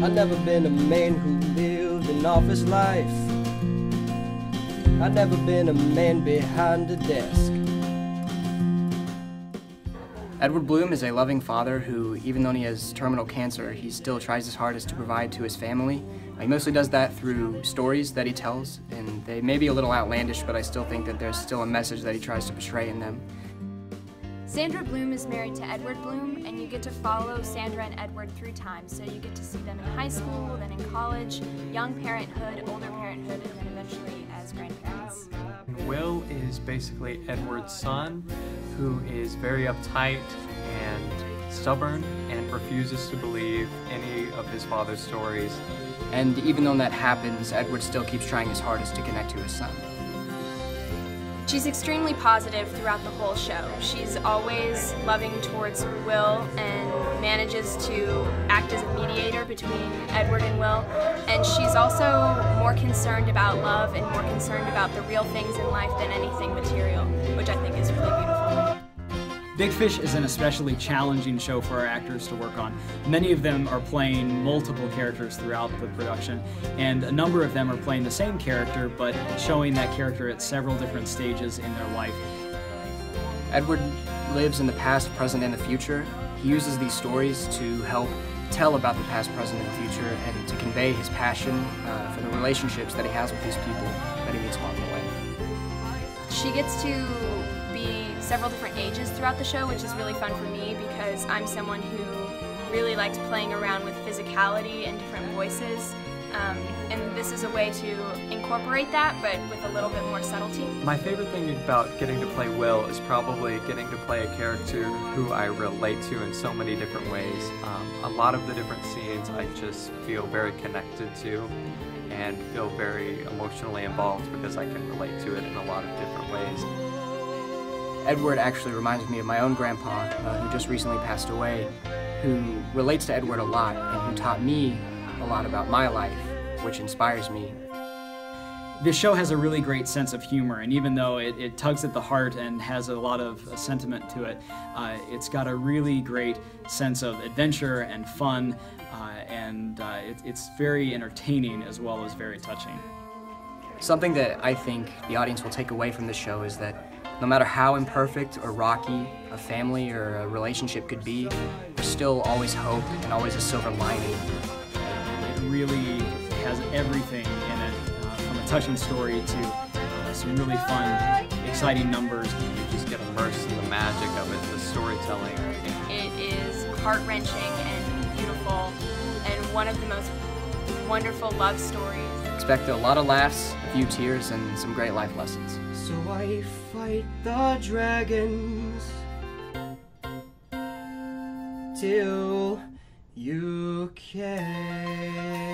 I've never been a man who lived an office life. I've never been a man behind a desk. Edward Bloom is a loving father who, even though he has terminal cancer, he still tries his hardest to provide to his family. He mostly does that through stories that he tells, and they may be a little outlandish, but I still think that there's still a message that he tries to portray in them. Sandra Bloom is married to Edward Bloom, and you get to follow Sandra and Edward through time. So you get to see them in high school, then in college, young parenthood, older parenthood, and then eventually as grandparents. Will is basically Edward's son, who is very uptight and stubborn and refuses to believe any of his father's stories. And even though that happens, Edward still keeps trying his hardest to connect to his son. She's extremely positive throughout the whole show. She's always loving towards Will and manages to act as a mediator between Edward and Will. And she's also more concerned about love and more concerned about the real things in life than anything material, which I think is really beautiful. Big Fish is an especially challenging show for our actors to work on. Many of them are playing multiple characters throughout the production, and a number of them are playing the same character, but showing that character at several different stages in their life. Edward lives in the past, present, and the future. He uses these stories to help tell about the past, present, and future, and to convey his passion for the relationships that he has with these people that he meets along the way. She gets to be several different ages throughout the show, which is really fun for me because I'm someone who really likes playing around with physicality and different voices. And this is a way to incorporate that, but with a little bit more subtlety. My favorite thing about getting to play Will is probably getting to play a character who I relate to in so many different ways. A lot of the different scenes I just feel very connected to and feel very emotionally involved because I can relate to it in a lot of different ways. Edward actually reminds me of my own grandpa, who just recently passed away, who relates to Edward a lot and who taught me a lot about my life, which inspires me. This show has a really great sense of humor, and even though it tugs at the heart and has a lot of sentiment to it, it's got a really great sense of adventure and fun, and it's very entertaining as well as very touching. Something that I think the audience will take away from this show is that no matter how imperfect or rocky a family or a relationship could be, there's still always hope and always a silver lining. It really has everything in it, from a touching story to some really fun, exciting numbers. You just get immersed in the magic of it, the storytelling. It is heart-wrenching and beautiful and one of the most wonderful love stories. Expect a lot of laughs, a few tears, and some great life lessons. So I fight the dragons till you can.